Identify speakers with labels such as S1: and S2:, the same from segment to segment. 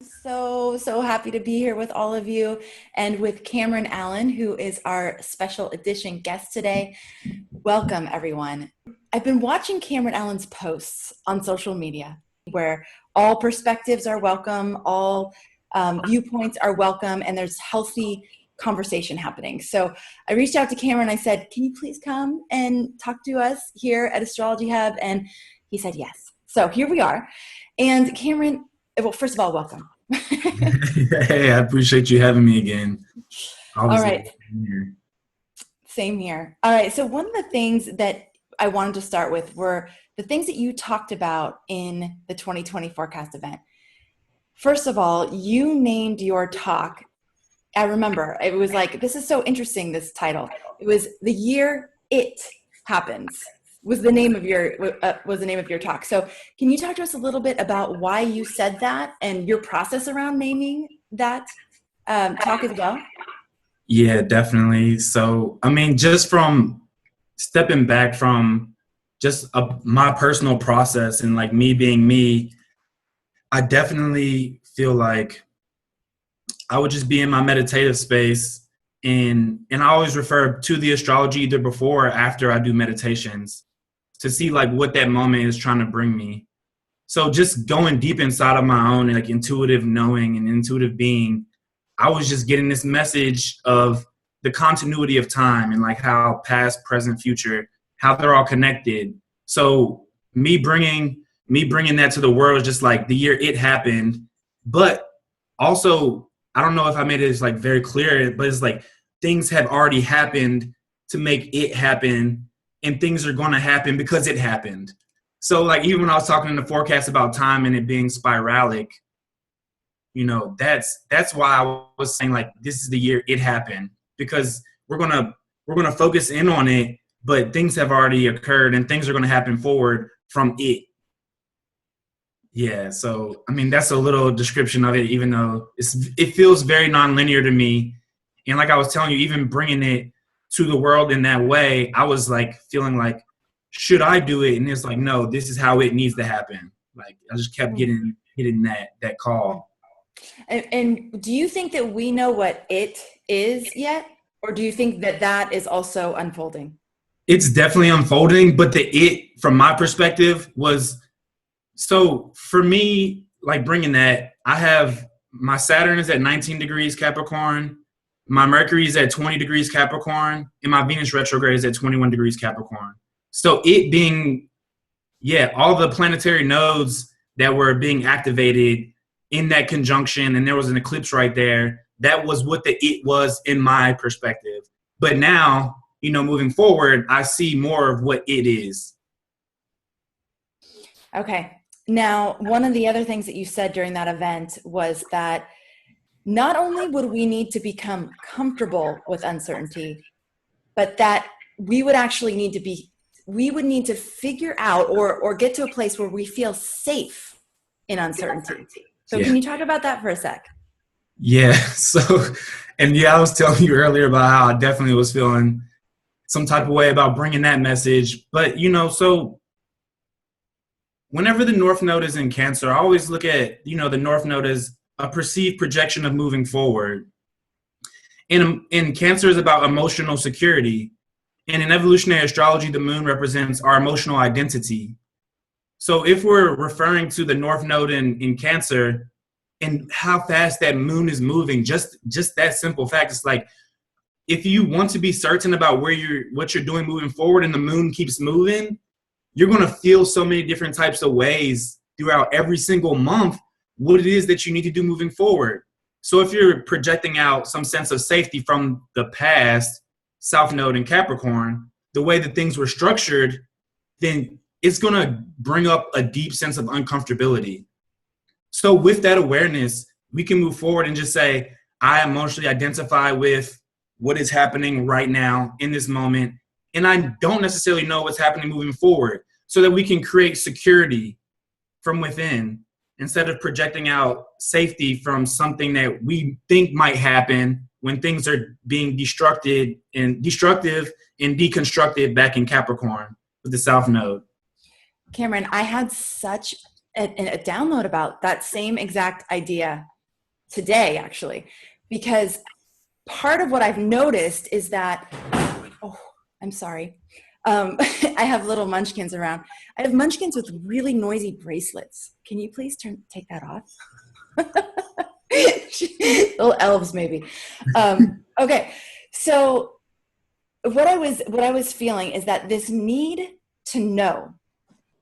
S1: So happy to be here with all of you and with Cameron Allen, who is our special edition guest today. Welcome, everyone. I've been watching Cameron Allen's posts on social media where all perspectives are welcome, all viewpoints are welcome, and there's healthy conversation happening. So I reached out to Cameron. I said, can you please come and talk to us here at Astrology Hub? And he said yes. So here we are. And Cameron, well, first of all, welcome.
S2: Hey, I appreciate you having me again.
S1: All right. Same here. All right. So one of the things that I wanted to start with were the things that you talked about in the 2020 forecast event. First of all, you named your talk. I remember it was like, this is so interesting, this title. It was The Year It Happens was the name of your talk. So can you talk to us a little bit about why you said that and your process around naming that talk as well?
S2: Yeah, definitely. So, I mean, just from stepping back from just my personal process and like me being me, I definitely feel like I would just be in my meditative space and I always refer to the astrology either before or after I do meditations to see like what that moment is trying to bring me. So just going deep inside of my own like intuitive knowing and intuitive being, I was just getting this message of the continuity of time and like how past, present, future, how they're all connected. So me bringing that to the world is just like the year it happened. But also, I don't know if I made it like very clear, but it's like things have already happened to make it happen, and things are going to happen because it happened. So like even when I was talking in the forecast about time and it being spiralic, you know, that's why I was saying like this is the year it happened, because we're gonna focus in on it, but things have already occurred and things are gonna happen forward from it. Yeah, so I mean that's a little description of it, even though it feels very nonlinear to me. And like I was telling you, even bringing it to the world in that way, I was like feeling like, should I do it? And it's like, no, this is how it needs to happen. Like I just kept getting that call.
S1: And do you think that we know what it is yet? Or do you think that that is also unfolding?
S2: It's definitely unfolding, but the it, from my perspective, was so for me, like bringing that, I have my Saturn is at 19 degrees Capricorn, my Mercury is at 20 degrees Capricorn, and my Venus retrograde is at 21 degrees Capricorn. So it being, yeah, all the planetary nodes that were being activated in that conjunction, and there was an eclipse right there. That was what the it was in my perspective. But now, you know, moving forward, I see more of what it is.
S1: Okay. Now, one of the other things that you said during that event was that not only would we need to become comfortable with uncertainty, but that we would actually need to figure out or get to a place where we feel safe in uncertainty. So Can you talk about that for a sec?
S2: Yeah. So, and yeah, I was telling you earlier about how I definitely was feeling some type of way about bringing that message. But, you know, so whenever the North Node is in Cancer, I always look at, you know, the North Node as a perceived projection of moving forward. And Cancer is about emotional security. And in evolutionary astrology, the moon represents our emotional identity. So if we're referring to the North Node in Cancer and how fast that moon is moving, just that simple fact, it's like, if you want to be certain about what you're doing moving forward and the moon keeps moving, you're going to feel so many different types of ways throughout every single month what it is that you need to do moving forward. So if you're projecting out some sense of safety from the past, South Node in Capricorn, the way that things were structured, then it's going to bring up a deep sense of uncomfortability. So with that awareness, we can move forward and just say, I emotionally identify with what is happening right now in this moment, and I don't necessarily know what's happening moving forward, so that we can create security from within instead of projecting out safety from something that we think might happen when things are being destructive and deconstructed back in Capricorn with the South Node.
S1: Cameron, I had such a download about that same exact idea today, actually, because part of what I've noticed is that, oh, I'm sorry. I have little munchkins around. I have munchkins with really noisy bracelets. Can you please take that off? Little elves, maybe. Okay. So what I was feeling is that this need to know,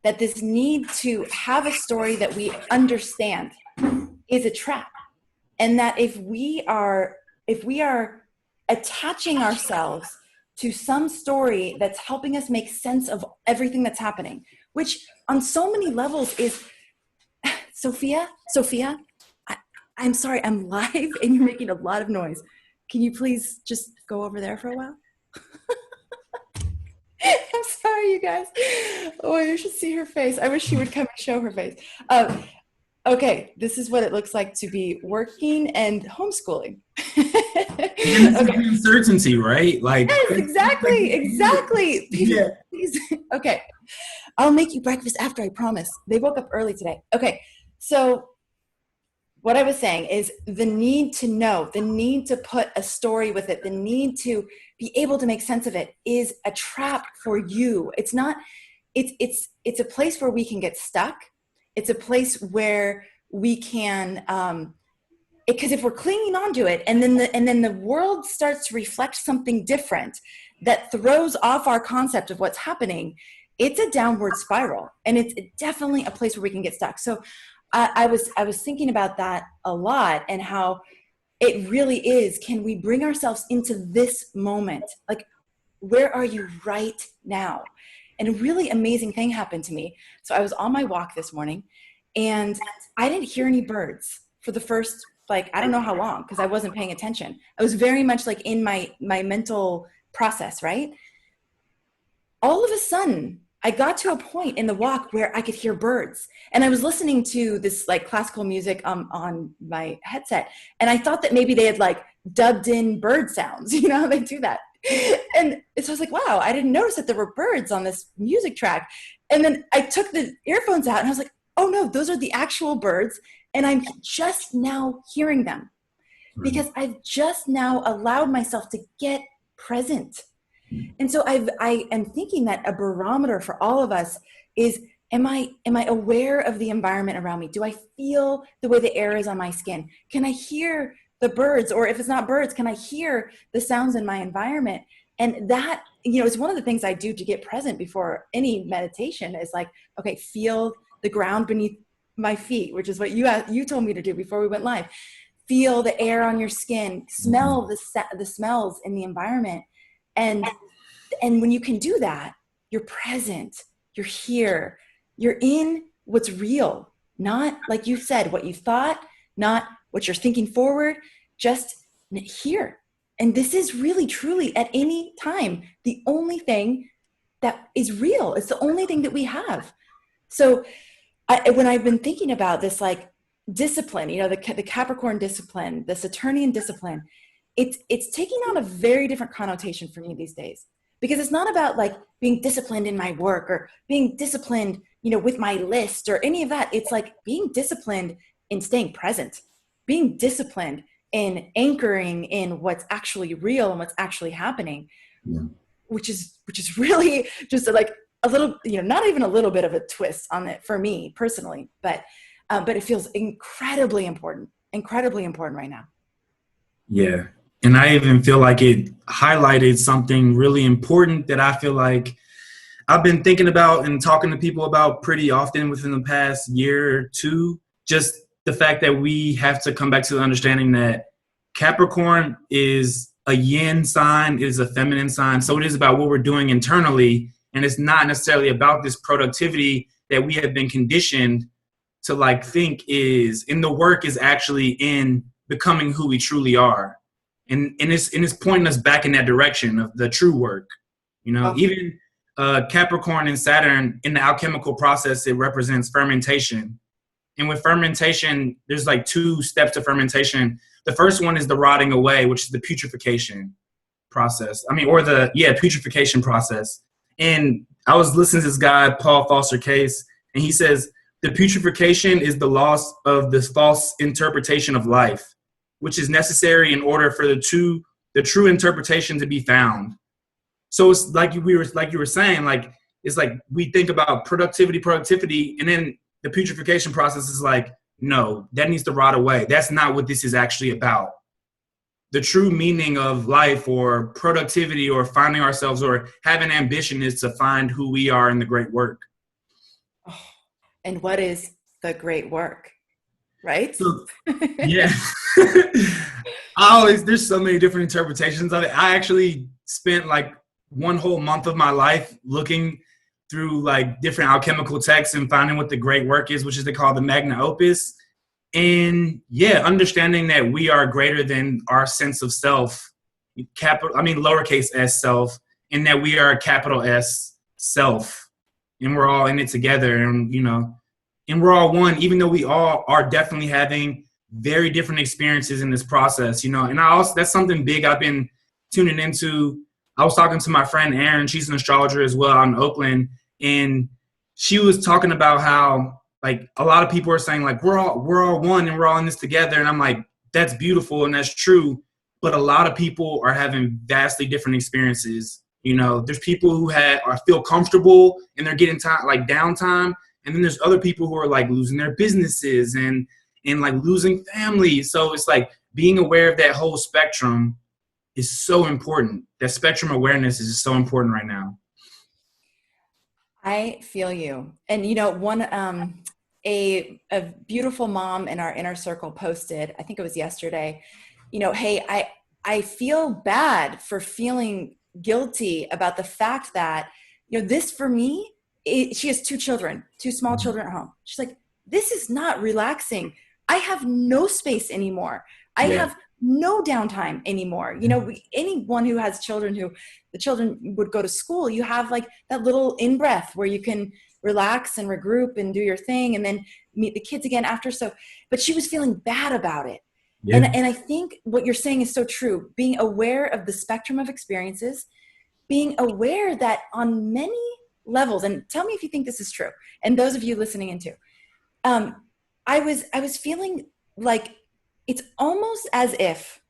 S1: that this need to have a story that we understand is a trap. And that if we are attaching ourselves to some story that's helping us make sense of everything that's happening, which on so many levels is, Sophia, I'm sorry, I'm live and you're making a lot of noise. Can you please just go over there for a while? I'm sorry, you guys. Oh, you should see her face. I wish she would come and show her face. Okay, this is what it looks like to be working and homeschooling.
S2: Okay. Uncertainty, right? Like,
S1: yes, exactly.
S2: Yeah.
S1: Okay, I'll make you breakfast after, I promise. They woke up early today. Okay, so what I was saying is the need to know, the need to put a story with it, the need to be able to make sense of it is a trap for you. It's not, it's a place where we can get stuck. It's a place where we can, because if we're clinging onto it and then the world starts to reflect something different that throws off our concept of what's happening, it's a downward spiral, and it's definitely a place where we can get stuck. So I was thinking about that a lot, and how it really is, can we bring ourselves into this moment? Like, where are you right now? And a really amazing thing happened to me. So I was on my walk this morning and I didn't hear any birds for the first, like, I don't know how long, because I wasn't paying attention. I was very much like in my mental process, right? All of a sudden, I got to a point in the walk where I could hear birds. And I was listening to this like classical music on my headset. And I thought that maybe they had like dubbed in bird sounds, you know how they do that. And so I was like, wow, I didn't notice that there were birds on this music track. And then I took the earphones out and I was like, oh no, those are the actual birds. And I'm just now hearing them because I've just now allowed myself to get present. And so I am thinking that a barometer for all of us is, am I aware of the environment around me? Do I feel the way the air is on my skin? Can I hear the birds? Or if it's not birds, can I hear the sounds in my environment? And that, you know, is one of the things I do to get present before any meditation is like, okay, feel the ground beneath my feet, which is what you told me to do before we went live. Feel the air on your skin, smell the smells in the environment. And when you can do that, you're present, you're here, you're in what's real, not like you said, what you thought, not what you're thinking forward, just here. And this is really, truly at any time, the only thing that is real. It's the only thing that we have. So when I've been thinking about this, like discipline, you know, the Capricorn discipline, the Saturnian discipline, it's taking on a very different connotation for me these days, because it's not about like being disciplined in my work or being disciplined, you know, with my list or any of that. It's like being disciplined in staying present, being disciplined in anchoring in what's actually real and what's actually happening, which is really just like a little, you know, not even a little bit of a twist on it for me personally, but it feels incredibly important right now.
S2: Yeah. And I even feel like it highlighted something really important that I feel like I've been thinking about and talking to people about pretty often within the past year or two. Just the fact that we have to come back to the understanding that Capricorn is a yin sign, is a feminine sign. So it is about what we're doing internally. And it's not necessarily about this productivity that we have been conditioned to like think is in the work is actually in becoming who we truly are. And it's pointing us back in that direction of the true work. You know, even Capricorn and Saturn in the alchemical process, it represents fermentation. And with fermentation, there's like two steps to fermentation. The first one is the rotting away, which is the purification process. Purification process. And I was listening to this guy, Paul Foster Case, and he says the purification is the loss of this false interpretation of life. which is necessary in order for the true interpretation to be found. So it's like you were saying, like, it's like we think about productivity, and then the putrefaction process is like, no, that needs to rot away. That's not what this is actually about. The true meaning of life or productivity or finding ourselves or having ambition is to find who we are in the great work.
S1: Oh, and what is the great work, right?
S2: So, yeah. There's so many different interpretations of it. I actually spent like one whole month of my life looking through like different alchemical texts and finding what the great work is, which is they call the magna opus. And yeah, understanding that we are greater than our sense of self, lowercase s self, and that we are a capital S self, and we're all in it together, and and we're all one, even though we all are definitely having very different experiences in this process, and that's something big I've been tuning into. I was talking to my friend Erin, she's an astrologer as well out in Oakland, and she was talking about how like a lot of people are saying like we're all one and we're all in this together, and I'm like, that's beautiful and that's true, but a lot of people are having vastly different experiences. There's people who feel comfortable and they're getting downtime, and then there's other people who are like losing their businesses and like losing family. So it's like being aware of that whole spectrum is so important. That spectrum awareness is so important right now.
S1: I feel you. And a beautiful mom in our inner circle posted, I think it was yesterday, hey, I feel bad for feeling guilty about the fact that, this for me, she has two small children at home. She's like, this is not relaxing. I have no space anymore. I have no downtime anymore. Anyone who has children the children would go to school, you have like that little in-breath where you can relax and regroup and do your thing and then meet the kids again after. But she was feeling bad about it. Yeah. And I think what you're saying is so true. Being aware of the spectrum of experiences, being aware that on many levels, and tell me if you think this is true, and those of you listening in too, I was feeling like it's almost as if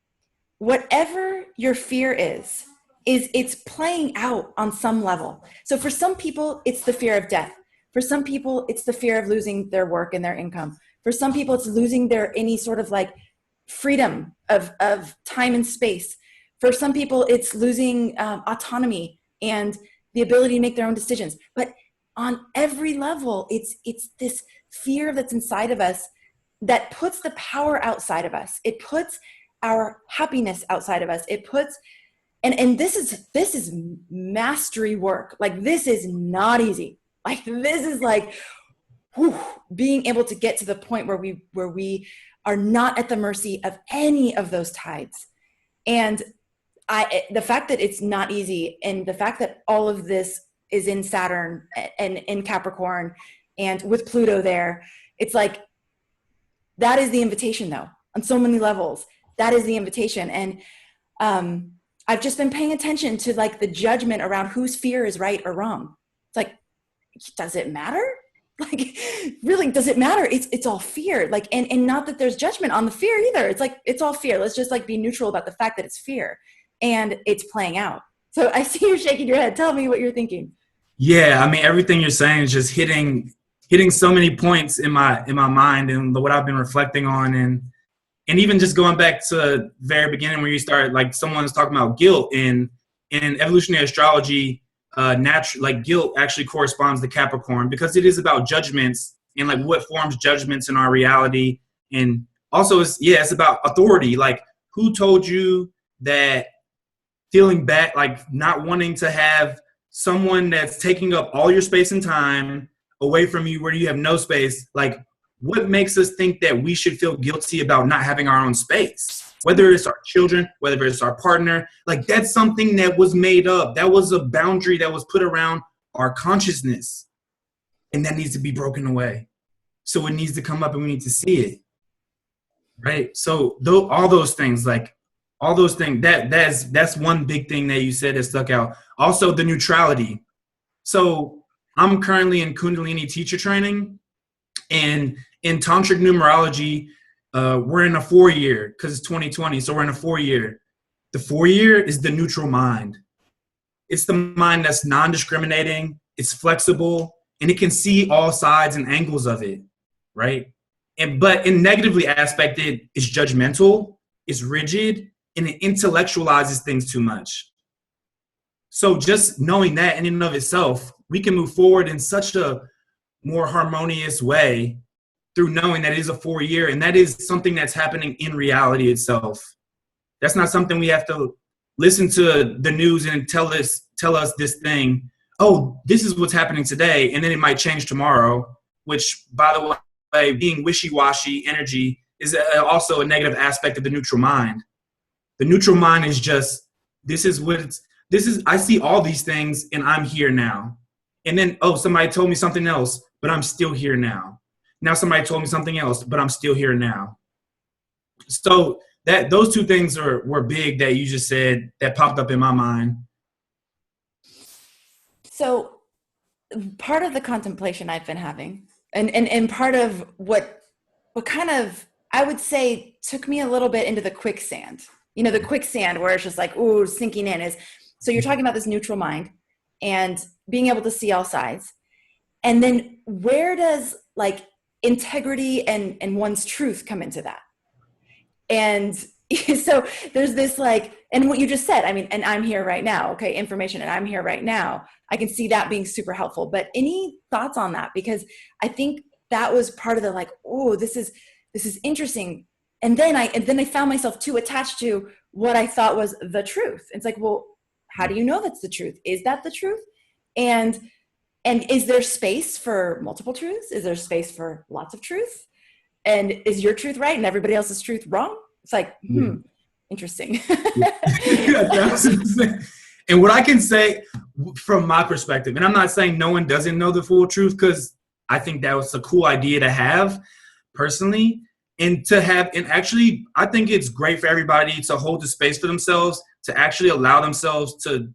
S1: whatever your fear is it's playing out on some level. So for some people, it's the fear of death. For some people, it's the fear of losing their work and their income. For some people, it's losing any sort of like freedom of time and space. For some people, it's losing autonomy and the ability to make their own decisions. But on every level, it's this fear that's inside of us that puts the power outside of us. It puts our happiness outside of us. It puts, and this is mastery work. Like, this is not easy. Like, this is like, being able to get to the point where we are not at the mercy of any of those tides. And the fact that it's not easy, and the fact that all of this is in Saturn and in Capricorn and with Pluto there, it's like, that is the invitation though, on so many levels. That is the invitation. And I've just been paying attention to like the judgment around whose fear is right or wrong. It's like, does it matter? Like, really, does it matter? It's all fear. Like, and not that there's judgment on the fear either. It's like, it's all fear. Let's just like be neutral about the fact that it's fear and it's playing out. So I see you shaking your head. Tell me what you're thinking.
S2: Yeah, I mean, everything you're saying is just hitting so many points in my mind and what I've been reflecting on, and even just going back to the very beginning where you started, like someone's talking about guilt in evolutionary astrology. Like guilt actually corresponds to Capricorn because it is about judgments and like what forms judgments in our reality, and also it's about authority. Like, who told you that feeling bad, like not wanting to have someone that's taking up all your space and time away from you where you have no space, like what makes us think that we should feel guilty about not having our own space? Whether it's our children, whether it's our partner, like that's something that was made up. That was a boundary that was put around our consciousness, and that needs to be broken away. So it needs to come up and we need to see it, right? So all those things, that's one big thing that you said that stuck out. Also the neutrality. So I'm currently in Kundalini teacher training, and in tantric numerology, we're in a 4-year because it's 2020. So we're in a 4-year. The 4-year is the neutral mind. It's the mind that's non-discriminating. It's flexible, and it can see all sides and angles of it, right? But in negatively aspected, it's judgmental, it's rigid, and it intellectualizes things too much. So just knowing that in and of itself, we can move forward in such a more harmonious way through knowing that it is a 4-year, and that is something that's happening in reality itself. That's not something we have to listen to the news and tell us this thing, oh, this is what's happening today, and then it might change tomorrow, which, by the way, being wishy-washy energy is also a negative aspect of the neutral mind. The neutral mind is just, I see all these things, and I'm here now. And then, oh, somebody told me something else, but I'm still here now. Now somebody told me something else, but I'm still here now. So those two things were big that you just said that popped up in my mind.
S1: So part of the contemplation I've been having, and part of what kind of, I would say, took me a little bit into the quicksand. The quicksand where it's just like, ooh, sinking in is, so you're talking about this neutral mind and being able to see all sides. And then where does like integrity and one's truth come into that? And so there's this like, and what you just said, I mean, and I'm here right now, okay, information, and I'm here right now. I can see that being super helpful. But any thoughts on that? Because I think that was part of the like, oh, this is interesting. And then I found myself too attached to what I thought was the truth. It's like, well, how do you know that's the truth? Is that the truth? And is there space for multiple truths? Is there space for lots of truth? And is your truth right and everybody else's truth wrong? It's like, interesting.
S2: And what I can say from my perspective, and I'm not saying no one doesn't know the full truth, because I think that was a cool idea to have personally, and actually, I think it's great for everybody to hold the space for themselves, to actually allow themselves to,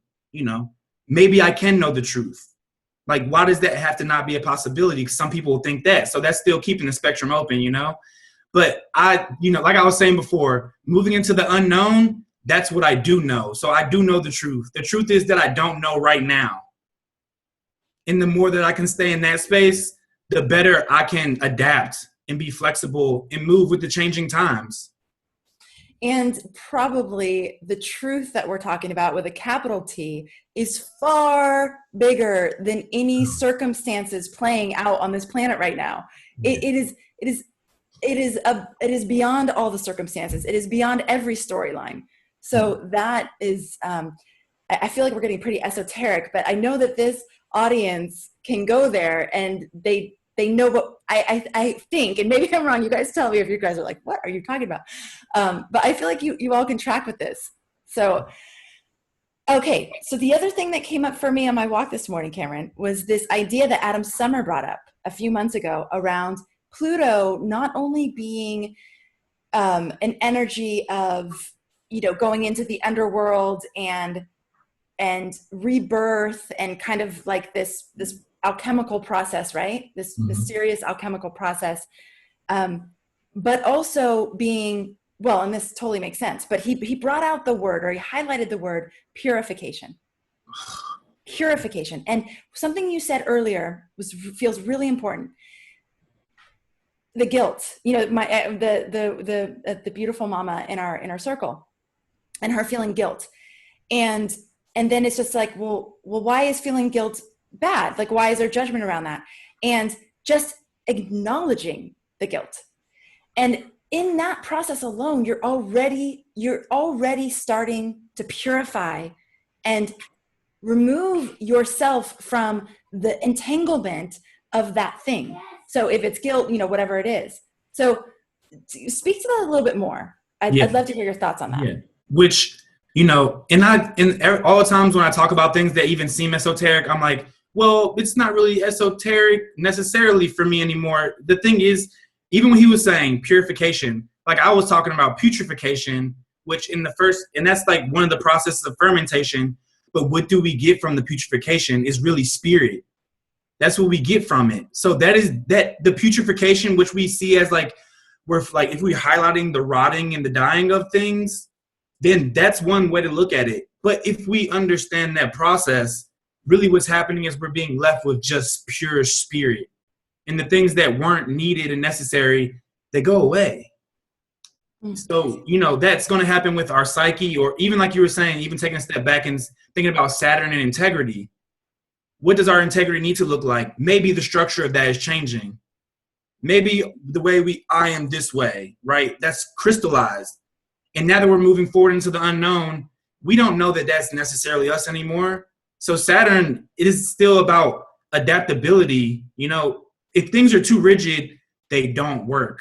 S2: maybe I can know the truth. Like, why does that have to not be a possibility? Because some people think that. So that's still keeping the spectrum open, But like I was saying before, moving into the unknown, that's what I do know. So I do know the truth. The truth is that I don't know right now. And the more that I can stay in that space, the better I can adapt and be flexible and move with the changing times.
S1: And probably the truth that we're talking about with a capital T is far bigger than any circumstances playing out on this planet right now. It is beyond all the circumstances. It is beyond every storyline. So that is, I feel like we're getting pretty esoteric, but I know that this audience can go there and they know what I think, and maybe I'm wrong. You guys tell me if you guys are like, what are you talking about? But I feel like you all can track with this. So, okay. So the other thing that came up for me on my walk this morning, Cameron, was this idea that Adam Summer brought up a few months ago around Pluto not only being an energy of, going into the underworld and rebirth and kind of like this alchemical process, right? This mysterious alchemical process. But also being, well, and this totally makes sense, but he brought out the word, or he highlighted the word purification. Purification. And something you said earlier feels really important. The guilt, the beautiful mama in our circle, and her feeling guilt. And then it's just like, well, why is feeling guilt bad? Like, why is there judgment around that? And just acknowledging the guilt. And in that process alone, you're already starting to purify and remove yourself from the entanglement of that thing. So if it's guilt, whatever it is. So speak to that a little bit more. I'd love to hear your thoughts on that. Yeah.
S2: Which, and all the times when I talk about things that even seem esoteric, I'm like, well, it's not really esoteric necessarily for me anymore. The thing is, even when he was saying purification, like I was talking about putrefaction, which and that's like one of the processes of fermentation. But what do we get from the putrefaction is really spirit. That's what we get from it. So that is the putrefaction, which we see as like we're like, if we're highlighting the rotting and the dying of things, then that's one way to look at it. But if we understand that process, really what's happening is we're being left with just pure spirit. And the things that weren't needed and necessary, they go away. So, that's going to happen with our psyche, or even like you were saying, even taking a step back and thinking about Saturn and integrity. What does our integrity need to look like? Maybe the structure of that is changing. Maybe the way I am this way, right? That's crystallized. And now that we're moving forward into the unknown, we don't know that that's necessarily us anymore. So Saturn, it is still about adaptability. If things are too rigid, they don't work.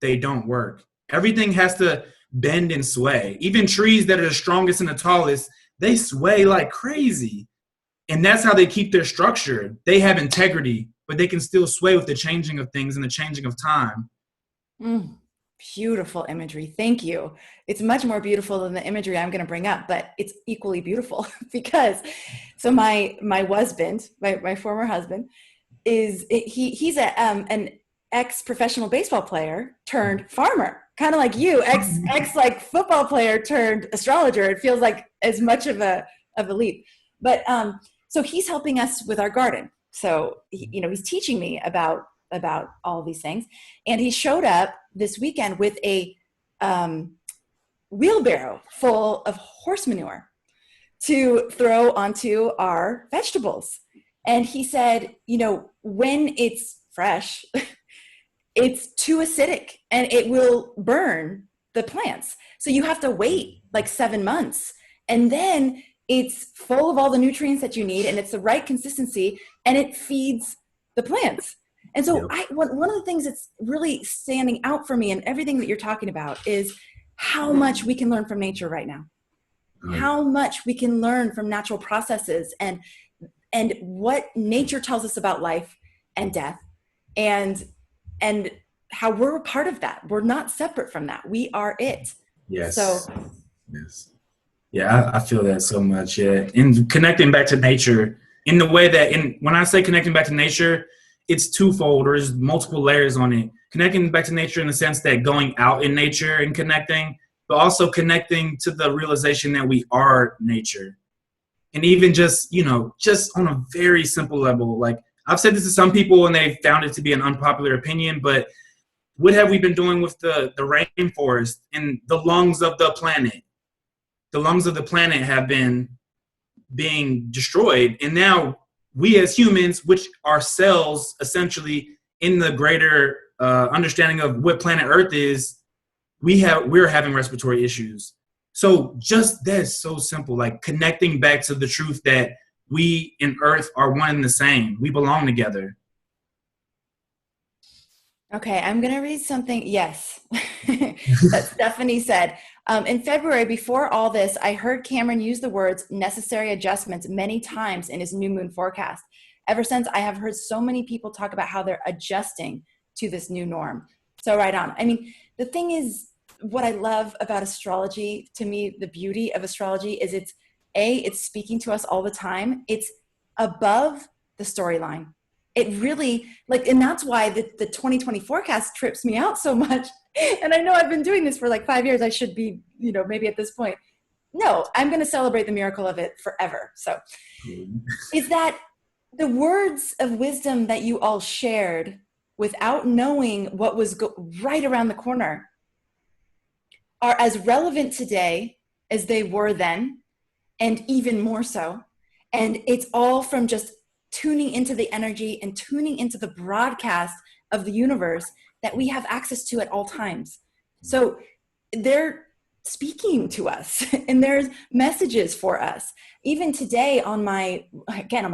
S2: They don't work. Everything has to bend and sway. Even trees that are the strongest and the tallest, they sway like crazy. And that's how they keep their structure. They have integrity, but they can still sway with the changing of things and the changing of time.
S1: Beautiful imagery. Thank you. It's much more beautiful than the imagery I'm going to bring up, but it's equally beautiful because so my husband, my former husband, he's an ex-professional baseball player turned farmer, kind of like you, ex like football player turned astrologer. It feels like as much of a leap, but so he's helping us with our garden. So he's teaching me about all of these things, and he showed up this weekend with a wheelbarrow full of horse manure to throw onto our vegetables. And he said, when it's fresh, it's too acidic and it will burn the plants. So you have to wait like 7 months, and then it's full of all the nutrients that you need, and it's the right consistency, and it feeds the plants. And so one of the things that's really standing out for me in everything that you're talking about is how much we can learn from nature right now, how much we can learn from natural processes and what nature tells us about life and death, and how we're a part of that. We're not separate from that. We are it.
S2: Yes.
S1: So,
S2: yes. Yeah, I feel that so much. Yeah. And connecting back to nature in the way that, when I say connecting back to nature, it's twofold, or there's multiple layers on it. Connecting back to nature in the sense that going out in nature and connecting, but also connecting to the realization that we are nature. And even just on a very simple level, like I've said this to some people and they found it to be an unpopular opinion, but what have we been doing with the rainforest and the lungs of the planet? The lungs of the planet have been being destroyed. And now we as humans, which are cells essentially in the greater understanding of what planet Earth is, we're having respiratory issues. So just that's so simple, like connecting back to the truth that we and Earth are one and the same. We belong together.
S1: Okay, I'm going to read something. Yes, that Stephanie said. In February, before all this, I heard Cameron use the words necessary adjustments many times in his new moon forecast. Ever since, I have heard so many people talk about how they're adjusting to this new norm. So right on. I mean, the thing is, what I love about astrology, to me, the beauty of astrology is it's speaking to us all the time. It's above the storyline. It really, and that's why the 2020 forecast trips me out so much. And I know I've been doing this for like 5 years. I should be, maybe at this point. No, I'm going to celebrate the miracle of it forever. So is that the words of wisdom that you all shared without knowing what was right around the corner are as relevant today as they were then, and even more so. And it's all from just tuning into the energy and tuning into the broadcast of the universe that we have access to at all times. So they're speaking to us and there's messages for us. Even today on my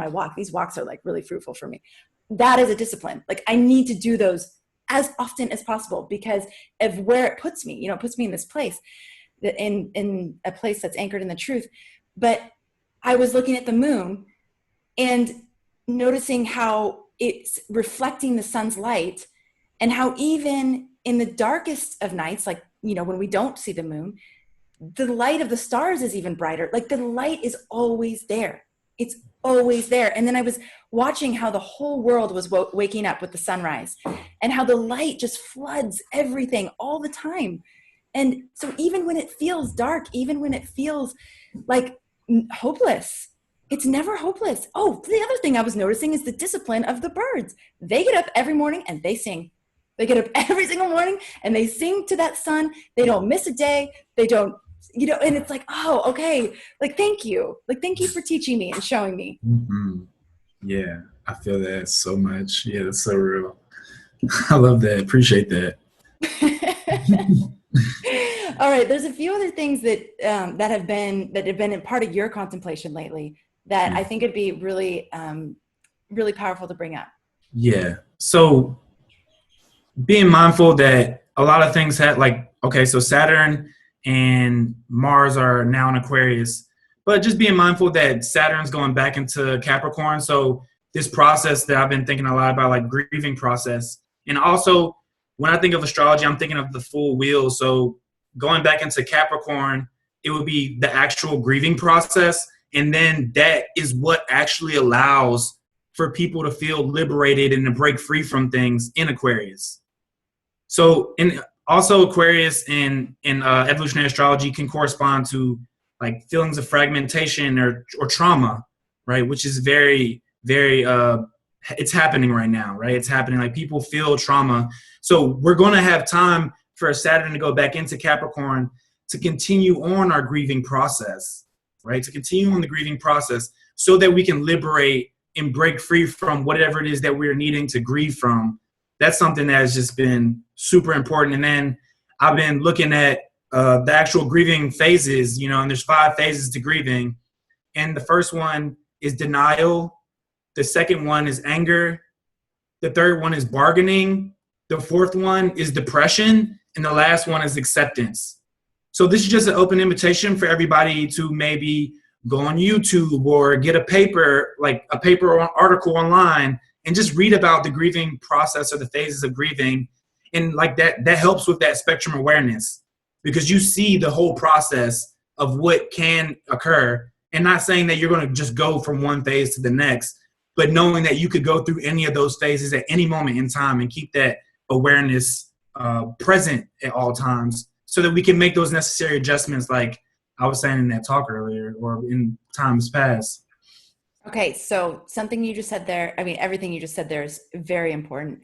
S1: walk, these walks are like really fruitful for me. That is a discipline. Like I need to do those as often as possible because of where it puts me, it puts me in this place, in a place that's anchored in the truth. But I was looking at the moon and noticing how it's reflecting the sun's light, and how even in the darkest of nights, like, when we don't see the moon, the light of the stars is even brighter. Like the light is always there. It's always there. And then I was watching how the whole world was waking up with the sunrise, and how the light just floods everything all the time. And so even when it feels dark, even when it feels like hopeless, it's never hopeless. Oh, the other thing I was noticing is the discipline of the birds. They get up every morning and they sing. They get up every single morning and they sing to that sun. They don't miss a day. They don't, and it's like, oh, okay. Like, thank you. Like, thank you for teaching me and showing me.
S2: Mm-hmm. Yeah, I feel that so much. Yeah, that's so real. I love that. Appreciate that.
S1: All right. There's a few other things that have been a part of your contemplation lately that I think it'd be really, really powerful to bring up.
S2: Yeah. So being mindful that a lot of things so Saturn and Mars are now in Aquarius, but just being mindful that Saturn's going back into Capricorn. So this process that I've been thinking a lot about, like grieving process. And also when I think of astrology, I'm thinking of the full wheel. So going back into Capricorn, it would be the actual grieving process. And then that is what actually allows for people to feel liberated and to break free from things in Aquarius. So, and also Aquarius in evolutionary astrology can correspond to like feelings of fragmentation or trauma, right? Which is very, very, it's happening right now, right? It's happening. Like people feel trauma. So we're going to have time for Saturn to go back into Capricorn to continue on our grieving process, right? To continue on the grieving process so that we can liberate and break free from whatever it is that we're needing to grieve from. That's something that has just been super important. And then I've been looking at the actual grieving phases, and there's 5 phases to grieving. And the first one is denial. The second one is anger. The third one is bargaining. The fourth one is depression. And the last one is acceptance. So this is just an open invitation for everybody to maybe go on YouTube or get a paper or article online and just read about the grieving process or the phases of grieving. And like that helps with that spectrum awareness, because you see the whole process of what can occur, and not saying that you're going to just go from one phase to the next, but knowing that you could go through any of those phases at any moment in time and keep that awareness present at all times so that we can make those necessary adjustments like I was saying in that talk earlier or in times past.
S1: Okay, so something you just said there, everything you just said there is very important.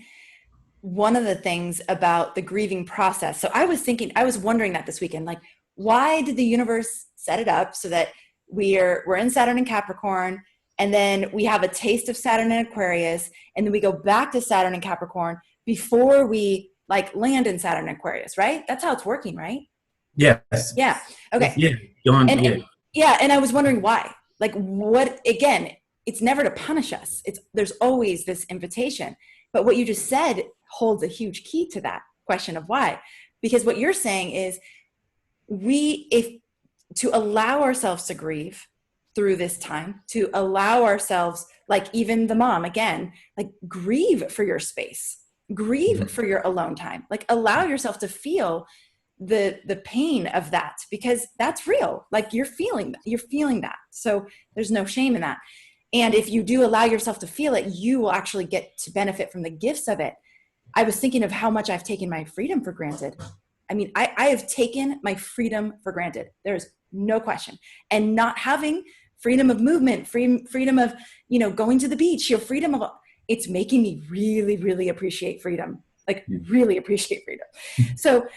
S1: One of the things about the grieving process, so I was wondering that this weekend, like, why did the universe set it up so that we're in Saturn and Capricorn, and then we have a taste of Saturn and Aquarius, and then we go back to Saturn and Capricorn before we land in Saturn and Aquarius, right? That's how it's working, right?
S2: Yes.
S1: Yeah. Okay.
S2: Yeah.
S1: And I was wondering why. Like, what, again, it's never to punish us. There's always this invitation. But what you just said holds a huge key to that question of why. Because what you're saying is to allow ourselves to grieve through this time, to allow ourselves, like even the mom, again, like grieve for your space, grieve for your alone time, like allow yourself to feel the pain of that, because that's real. Like you're feeling that. So there's no shame in that. And if you do allow yourself to feel it, you will actually get to benefit from the gifts of it. I was thinking of how much I've taken my freedom for granted. I have taken my freedom for granted. There's no question. And not having freedom of movement, freedom of, going to the beach, your freedom of, it's making me really, really appreciate freedom. Like really appreciate freedom. So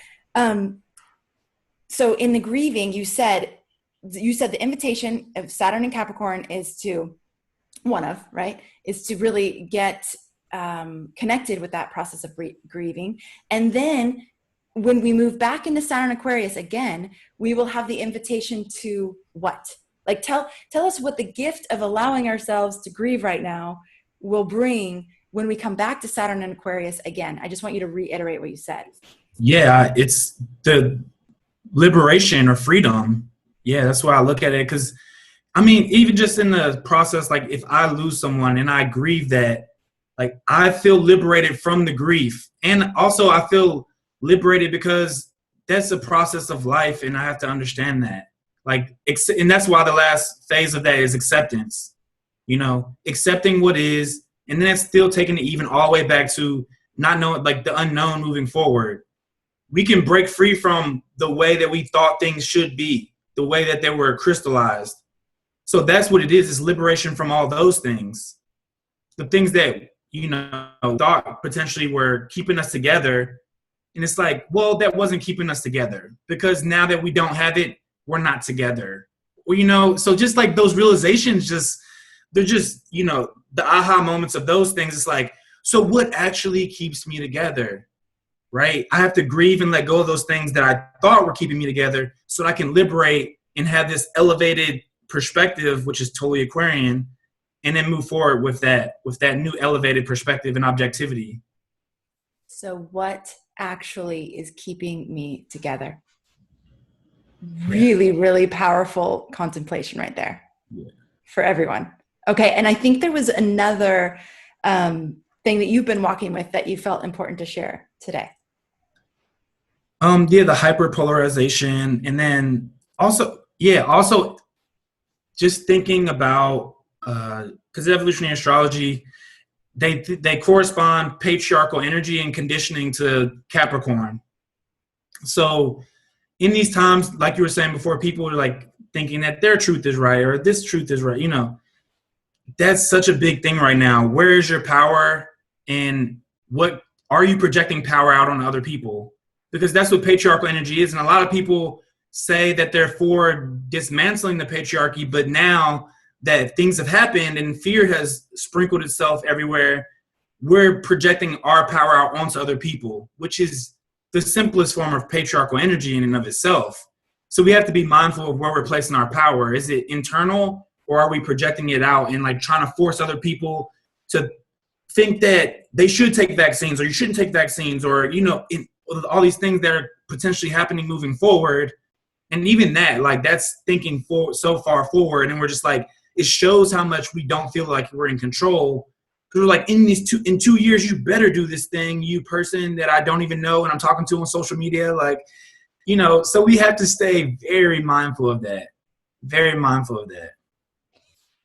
S1: in the grieving, you said the invitation of Saturn and Capricorn is to really get connected with that process of grieving. And then when we move back into Saturn Aquarius again, we will have the invitation to what? Like tell us what the gift of allowing ourselves to grieve right now will bring when we come back to Saturn and Aquarius again. I just want you to reiterate what you said.
S2: Yeah, it's the liberation or freedom. Yeah, that's why I look at it. Because, even just in the process, like if I lose someone and I grieve that, like I feel liberated from the grief. And also I feel liberated because that's a process of life and I have to understand that. And that's why the last phase of that is acceptance. accepting what is, and then it's still taking it even all the way back to not knowing, like the unknown moving forward. We can break free from the way that we thought things should be, the way that they were crystallized. So that's what it is liberation from all those things. The things that, thought potentially were keeping us together. And it's like, well, that wasn't keeping us together, because now that we don't have it, we're not together. Or, so just like those realizations, they're just, the aha moments of those things. It's like, so what actually keeps me together, right? I have to grieve and let go of those things that I thought were keeping me together so that I can liberate and have this elevated perspective, which is totally Aquarian, and then move forward with that new elevated perspective and objectivity.
S1: So what actually is keeping me together? Really, really powerful contemplation right there for everyone. Okay. And I think there was another thing that you've been walking with that you felt important to share today.
S2: The hyperpolarization. And then also just thinking about, because evolutionary astrology, they correspond patriarchal energy and conditioning to Capricorn. So in these times, like you were saying before, people are like thinking that their truth is right or this truth is right. That's such a big thing right now. Where is your power, and what are you projecting power out on other people? Because that's what patriarchal energy is. And a lot of people say that they're for dismantling the patriarchy, but now that things have happened and fear has sprinkled itself everywhere, we're projecting our power out onto other people, which is the simplest form of patriarchal energy in and of itself. So we have to be mindful of where we're placing our power. Is it internal, or are we projecting it out and like trying to force other people to think that they should take vaccines or you shouldn't take vaccines, or, all these things that are potentially happening moving forward. And even that, like, that's thinking so far forward. And we're just like, it shows how much we don't feel like we're in control. Because we're like, in 2 years, you better do this thing, you person that I don't even know and I'm talking to on social media. Like, so we have to stay very mindful of that. Very mindful of that.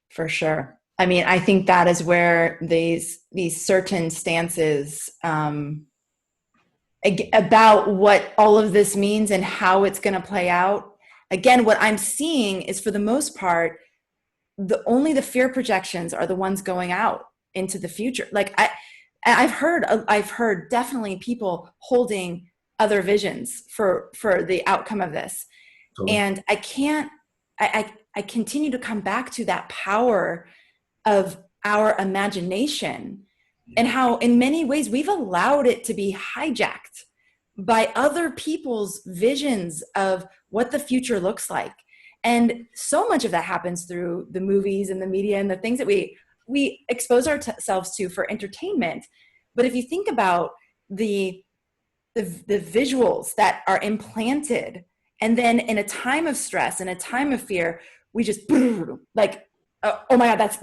S1: For sure. I mean, I think that is where these certain stances about what all of this means and how it's going to play out. Again, what I'm seeing is, for the most part, only the fear projections are the ones going out into the future. Like I've heard definitely people holding other visions for the outcome of this. Totally. And I continue to come back to that power of our imagination, and how in many ways we've allowed it to be hijacked by other people's visions of what the future looks like. And so much of that happens through the movies and the media and the things that we expose ourselves to for entertainment. But if you think about the visuals that are implanted, and then in a time of stress, in a time of fear, we just like, oh my God,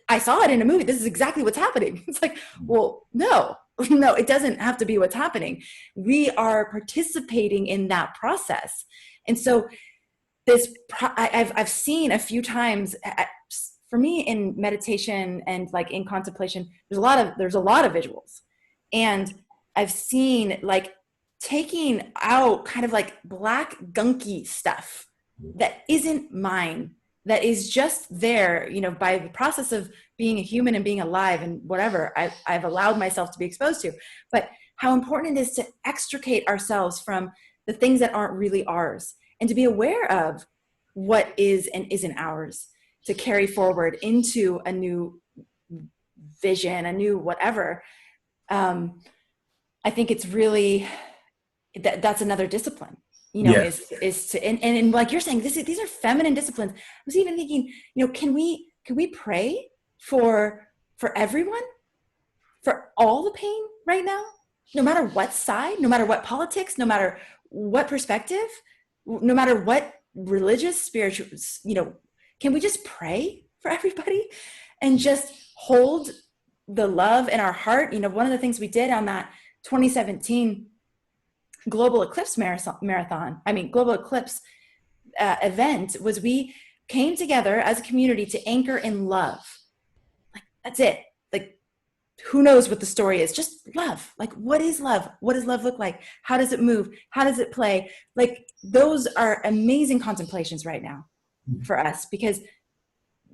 S1: I saw it in a movie. This is exactly what's happening. It's like, well, no, it doesn't have to be what's happening. We are participating in that process. And so I've seen a few times, for me, in meditation and like in contemplation, there's a lot of visuals. And I've seen like taking out kind of like black gunky stuff that isn't mine, that is just there, by the process of being a human and being alive and whatever I've allowed myself to be exposed to. But how important it is to extricate ourselves from the things that aren't really ours, and to be aware of what is and isn't ours, to carry forward into a new vision, a new whatever. I think it's really, that's another discipline. Is to, and like you're saying, these are feminine disciplines. I was even thinking, can we pray for everyone, for all the pain right now, no matter what side, no matter what politics, no matter what perspective, no matter what religious, spiritual, can we just pray for everybody and just hold the love in our heart? One of the things we did on that 2017 global eclipse event was we came together as a community to anchor in love, That's it. Like, who knows what the story is? Just love. Like, what is love? What does love look like? How does it move? How does it play? Like, those are amazing contemplations right now for us, because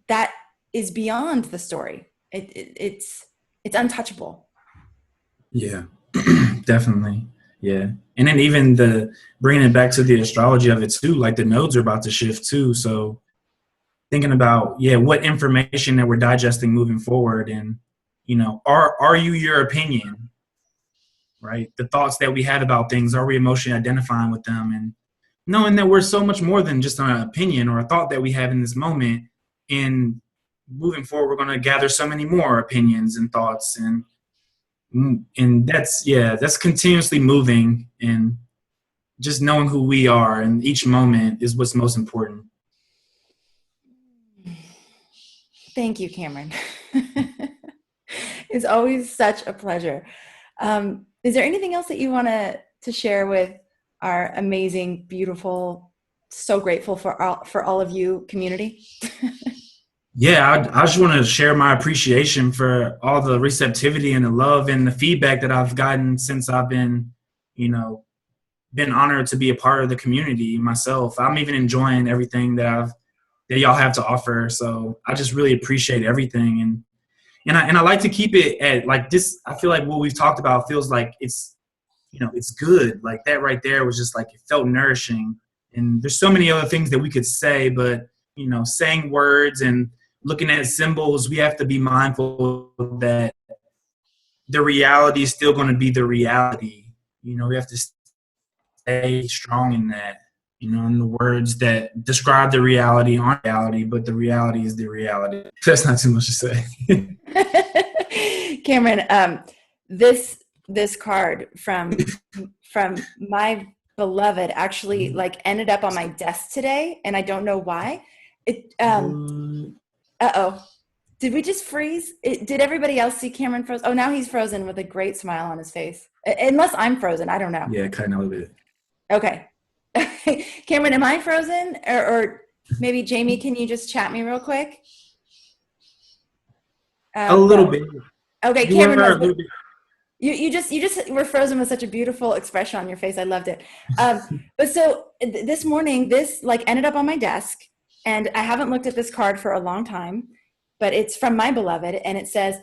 S1: that is beyond the story. It's untouchable.
S2: Yeah, definitely. Yeah. And then even the bringing it back to the astrology of it too, like the nodes are about to shift too. So thinking about, yeah, what information that we're digesting moving forward, and, you know, are you your opinion, right? The thoughts that we had about things, are we emotionally identifying with them, and knowing that we're so much more than just an opinion or a thought that we have in this moment. And moving forward, we're going to gather so many more opinions and thoughts, and that's, yeah, that's continuously moving, and just knowing who we are in each moment is what's most important.
S1: Thank you, Cameron. It's always such a pleasure. Is there anything else that you want to share with our amazing, beautiful, so grateful for all of you community?
S2: Yeah, I just want to share my appreciation for all the receptivity and the love and the feedback that I've gotten since I've been, you know, been honored to be a part of the community myself. I'm even enjoying everything that y'all have to offer. So I just really appreciate everything, and I like to keep it at like this. I feel like what we've talked about feels like it's, you know, it's good. Like that right there was just like, it felt nourishing. And there's so many other things that we could say, but, you know, saying words and looking at symbols, we have to be mindful that the reality is still going to be the reality. You know, we have to stay strong in that. You know, in the words that describe the reality aren't reality, but the reality is the reality. That's not too much to say.
S1: Cameron, this card from my beloved actually like ended up on my desk today, and I don't know why. It uh-oh. Did we just freeze? Did everybody else see Cameron froze? Oh, now he's frozen with a great smile on his face. Unless I'm frozen, I don't know.
S2: Yeah, kind of a bit.
S1: Okay. Cameron, am I frozen? Or maybe Jamie, can you just chat me real quick?
S2: A little bit.
S1: Okay,
S2: You
S1: Cameron,
S2: were a little bit.
S1: you just were frozen with such a beautiful expression on your face. I loved it. But so this morning, this like ended up on my desk, and I haven't looked at this card for a long time, but it's from my beloved, and it says,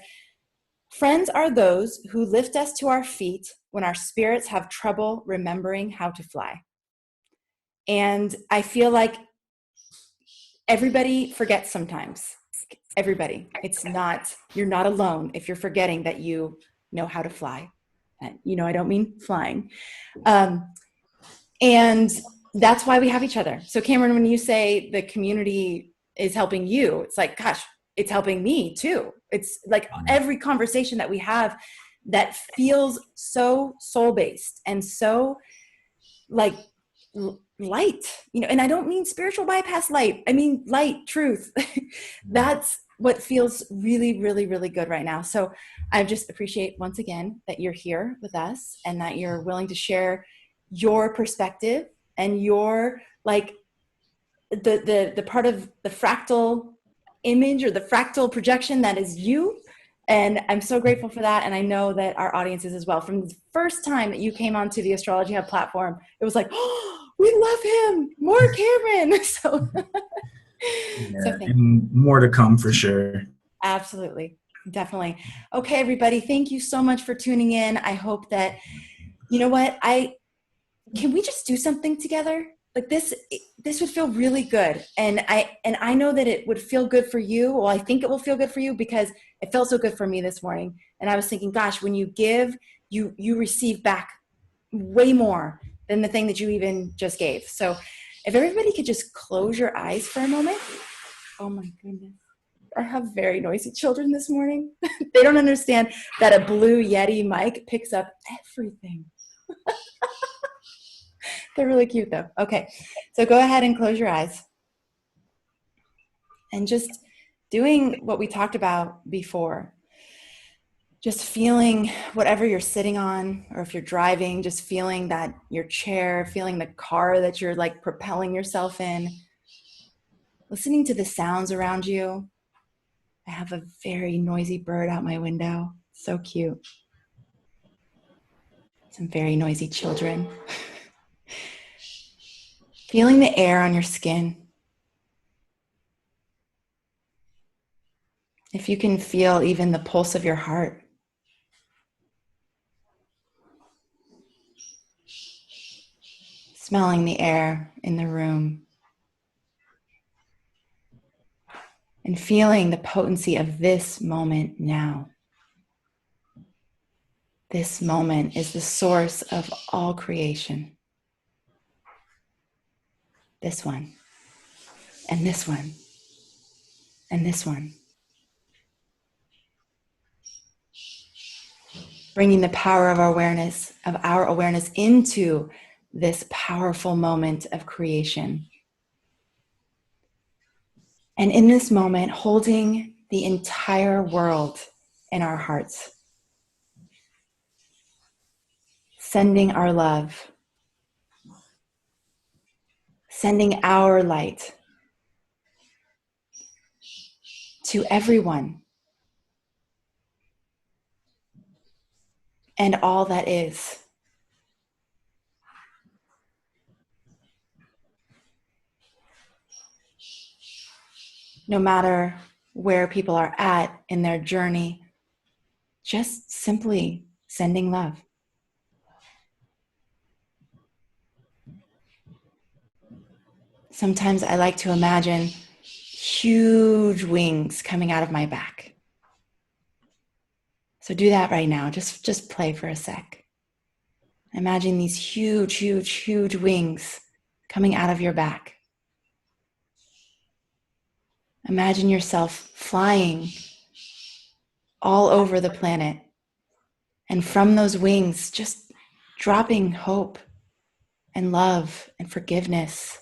S1: "Friends are those who lift us to our feet when our spirits have trouble remembering how to fly." And I feel like everybody forgets sometimes. Everybody. You're not alone if you're forgetting that you know how to fly. And, you know, I don't mean flying. And that's why we have each other. So Cameron, when you say the community is helping you, it's like, gosh, it's helping me too. It's like every conversation that we have that feels so soul-based and so like light, you know, and I don't mean spiritual bypass light. I mean light, truth. That's what feels really, really, really good right now. So I just appreciate once again that you're here with us and that you're willing to share your perspective and your like the part of the fractal image or the fractal projection that is you. And I'm so grateful for that. And I know that our audience is as well. From the first time that you came onto the Astrology Hub platform, it was like, oh, we love him, more Cameron. So,
S2: Yeah,
S1: so
S2: and more to come for sure.
S1: Absolutely. Definitely. Okay, everybody. Thank you so much for tuning in. I hope that, you know what, can we just do something together? Like this would feel really good. And I know that it would feel good for you. Well, I think it will feel good for you because it felt so good for me this morning. And I was thinking, gosh, when you give, you receive back way more than the thing that you even just gave. So if everybody could just close your eyes for a moment. Oh my goodness. I have very noisy children this morning. They don't understand that a blue Yeti mic picks up everything. They're really cute though. Okay, so go ahead and close your eyes. And just doing what we talked about before. Just feeling whatever you're sitting on, or if you're driving, just feeling that your chair, feeling the car that you're like propelling yourself in. Listening to the sounds around you. I have a very noisy bird out my window. So cute. Some very noisy children. Feeling the air on your skin. If you can feel even the pulse of your heart. Smelling the air in the room. And feeling the potency of this moment now. This moment is the source of all creation. This one, and this one, and this one. Bringing the power of our awareness into this powerful moment of creation. And in this moment, holding the entire world in our hearts. Sending our love. Sending our light to everyone and all that is. No matter where people are at in their journey, just simply sending love. Sometimes I like to imagine huge wings coming out of my back. So do that right now. Just play for a sec. Imagine these huge, huge, huge wings coming out of your back. Imagine yourself flying all over the planet. And from those wings, just dropping hope and love and forgiveness.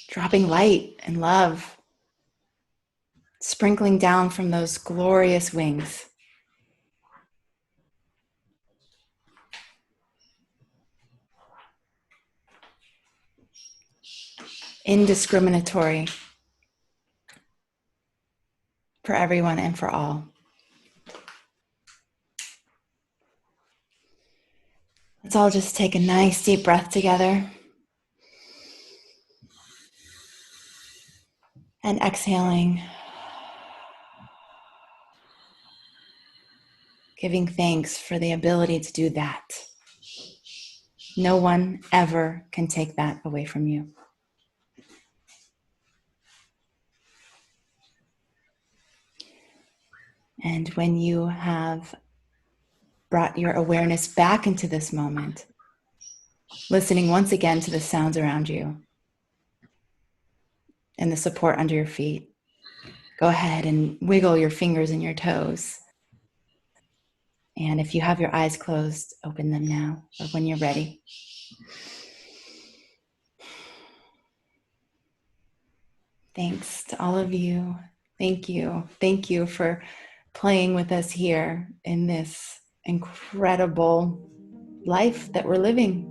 S1: Dropping light and love. Sprinkling down from those glorious wings. Indiscriminatory for everyone and for all. Let's all just take a nice deep breath together. And exhaling. Giving thanks for the ability to do that. No one ever can take that away from you. And when you have brought your awareness back into this moment, listening once again to the sounds around you and the support under your feet, go ahead and wiggle your fingers and your toes. And if you have your eyes closed, open them now or when you're ready. Thanks to all of you. Thank you. Thank you for playing with us here in this incredible life that we're living.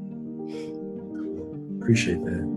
S2: Appreciate that.